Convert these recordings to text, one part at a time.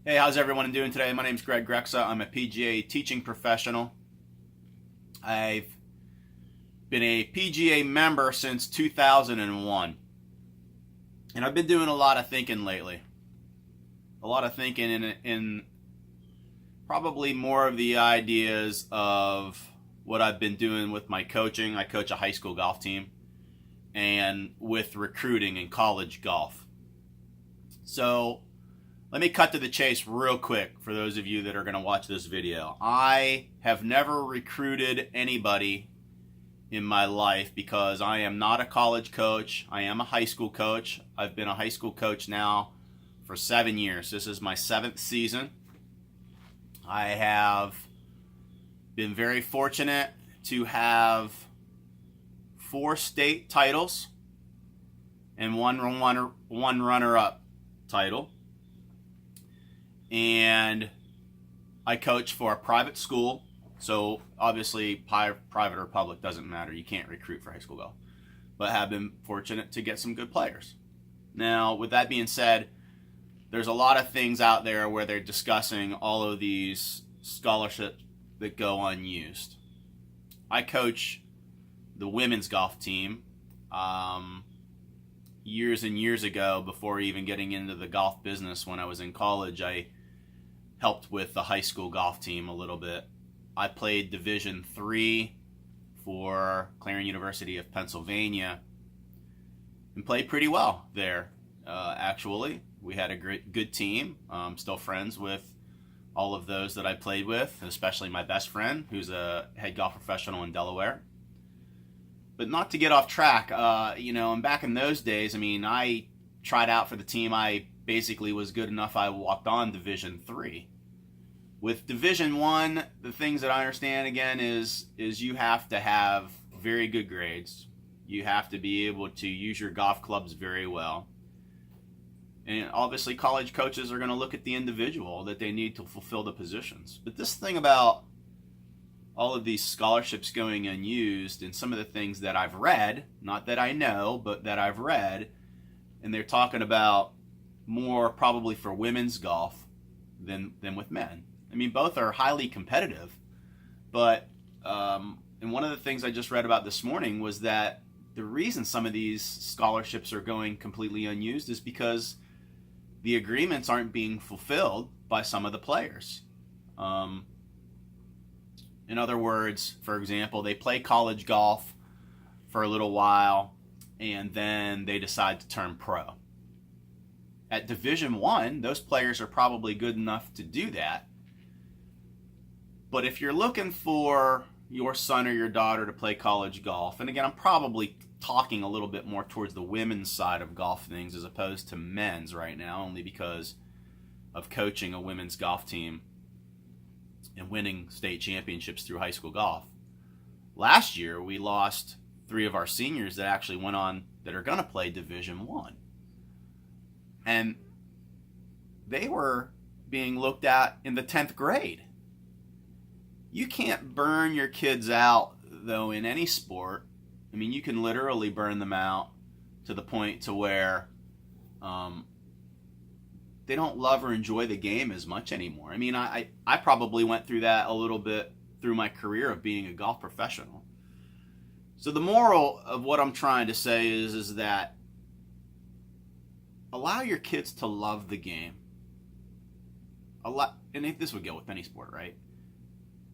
Hey, how's everyone doing today? My name's Greg Grexa. I'm a PGA teaching professional. I've been a PGA member since 2001. And I've been doing a lot of thinking lately. A lot of thinking in probably more of the ideas of what I've been doing with my coaching. I coach a high school golf team, and with recruiting in college golf. So let me cut to the chase real quick for those of you that are going to watch this video. I have never recruited anybody in my life because I am not a college coach. I am a high school coach. I've been a high school coach now for 7 years. This is my 7th season. I have been very fortunate to have 4 state titles and one runner-up title. And I coach for a private school, so obviously private or public doesn't matter. You can't recruit for high school golf, but have been fortunate to get some good players. Now, with that being said, there's a lot of things out there where they're discussing all of these scholarships that go unused. I coach the women's golf team. Years and years ago, before even getting into the golf business, when I was in college, I helped with the high school golf team a little bit. I played Division III for Clarion University of Pennsylvania and played pretty well there. Actually, we had a good team. I'm still friends with all of those that I played with, especially my best friend, who's a head golf professional in Delaware. But not to get off track, and back in those days, I tried out for the team. I basically was good enough. I walked on Division III. With Division I, the things that I understand again is you have to have very good grades. You have to be able to use your golf clubs very well. And obviously college coaches are going to look at the individual that they need to fulfill the positions. But this thing about all of these scholarships going unused and some of the things that I've read, not that I know, but that I've read, and they're talking about more probably for women's golf than with men. Both are highly competitive, but and one of the things I just read about this morning was that the reason some of these scholarships are going completely unused is because the agreements aren't being fulfilled by some of the players. In other words, for example, they play college golf for a little while and then they decide to turn pro. At Division I, those players are probably good enough to do that. But if you're looking for your son or your daughter to play college golf, and again, I'm probably talking a little bit more towards the women's side of golf things as opposed to men's right now, only because of coaching a women's golf team and winning state championships through high school golf. Last year, we lost 3 of our seniors that actually went on, that are going to play Division I. And they were being looked at in the 10th grade. You can't burn your kids out, though, in any sport. You can literally burn them out to the point to where they don't love or enjoy the game as much anymore. I probably went through that a little bit through my career of being a golf professional. So the moral of what I'm trying to say is that allow your kids to love the game. And this would go with any sport, right?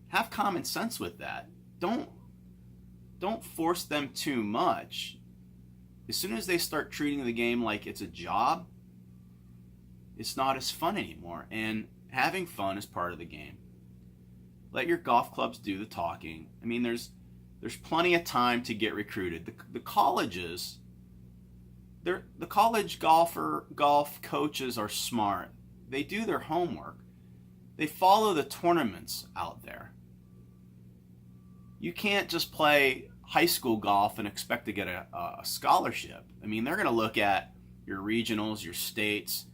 Have common sense with that. Don't force them too much. As soon as they start treating the game like it's a job, it's not as fun anymore. And having fun is part of the game. Let your golf clubs do the talking. There's plenty of time to get recruited. The colleges, the college golf coaches are smart. They do their homework. They follow the tournaments out there. You can't just play high school golf and expect to get a scholarship. They're going to look at your regionals, your states,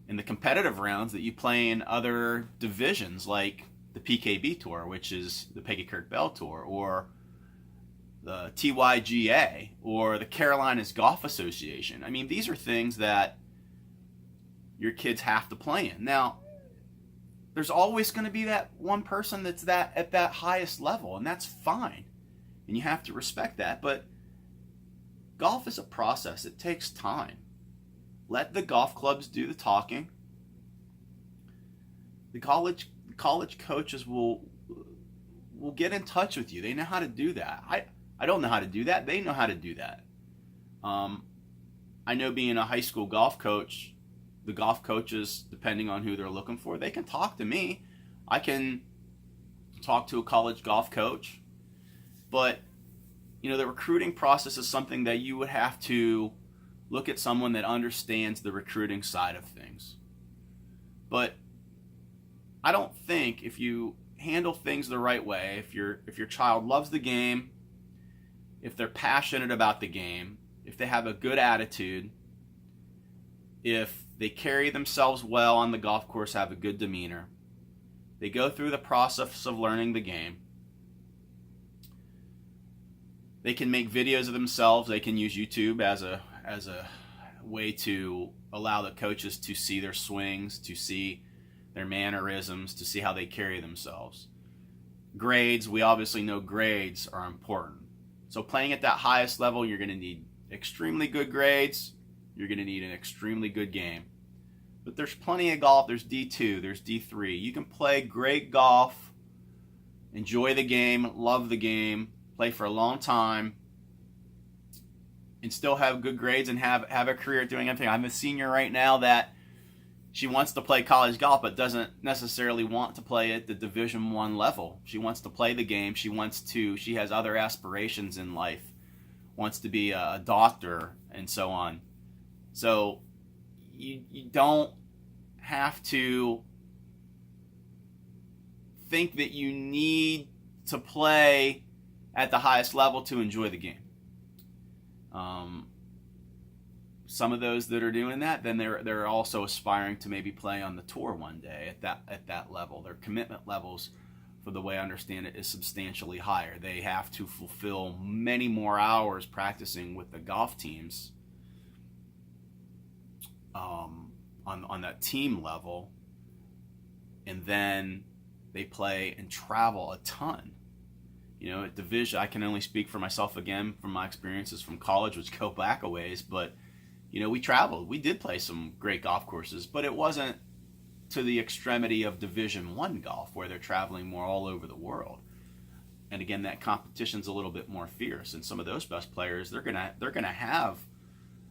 and the competitive rounds that you play in other divisions like the PKB Tour, which is the Peggy Kirk Bell Tour, or the TYGA, or the Carolinas Golf Association. These are things that your kids have to play in. Now, there's always going to be that one person that's at that highest level, and that's fine. And you have to respect that. But golf is a process. It takes time. Let the golf clubs do the talking. The college coaches will get in touch with you. They know how to do that. I don't know how to do that. They know how to do that. I know being a high school golf coach, the golf coaches, depending on who they're looking for, they can talk to me. I can talk to a college golf coach. But, the recruiting process is something that you would have to look at someone that understands the recruiting side of things. But I don't think if you handle things the right way, if your child loves the game, if they're passionate about the game, if they have a good attitude, if they carry themselves well on the golf course, have a good demeanor, they go through the process of learning the game, they can make videos of themselves, they can use YouTube as a way to allow the coaches to see their swings, to see their mannerisms, to see how they carry themselves. Grades, we obviously know grades are important. So playing at that highest level, you're going to need extremely good grades. You're going to need an extremely good game. But there's plenty of golf. There's D2, there's D3. You can play great golf, enjoy the game, love the game, play for a long time, and still have good grades and have a career doing everything. I'm a senior right now that she wants to play college golf but doesn't necessarily want to play at the Division I level. She wants to play the game. She has other aspirations in life, wants to be a doctor and so on. So you don't have to think that you need to play at the highest level to enjoy the game. Some of those that are doing that, then they're also aspiring to maybe play on the tour one day at that level. Their commitment levels, for the way I understand it, is substantially higher. They have to fulfill many more hours practicing with the golf teams on that team level, and then they play and travel a ton. At Division, I can only speak for myself again from my experiences from college, which go back a ways, but we traveled. We did play some great golf courses, but it wasn't to the extremity of Division I golf, where they're traveling more all over the world. And again, that competition's a little bit more fierce. And some of those best players, they're gonna have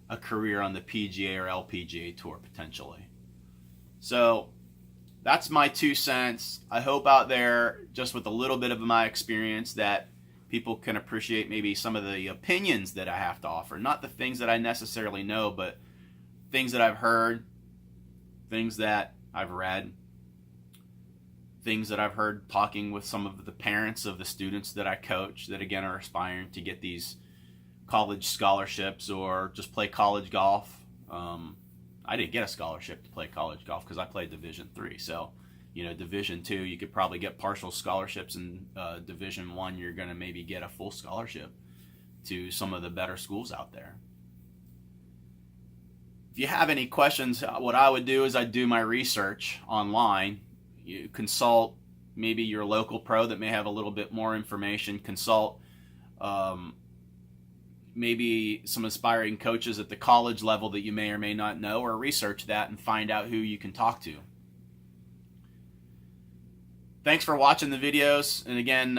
a career on the PGA or LPGA tour potentially. So that's my 2 cents. I hope out there, just with a little bit of my experience, that people can appreciate maybe some of the opinions that I have to offer. Not the things that I necessarily know, but things that I've heard, things that I've read, things that I've heard talking with some of the parents of the students that I coach that, again, are aspiring to get these college scholarships or just play college golf. I didn't get a scholarship to play college golf because I played Division III. So, Division II, you could probably get partial scholarships. In Division I, you're going to maybe get a full scholarship to some of the better schools out there. If you have any questions, what I would do is I'd do my research online. You consult maybe your local pro that may have a little bit more information. Consult maybe some aspiring coaches at the college level that you may or may not know, or research that and find out who you can talk to. Thanks for watching the videos, and again,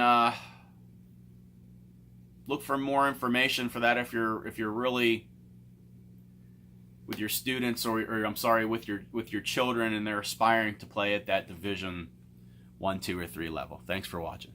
look for more information for that if you're really with your students or with your children and they're aspiring to play at that Division I, II, or III level. Thanks for watching.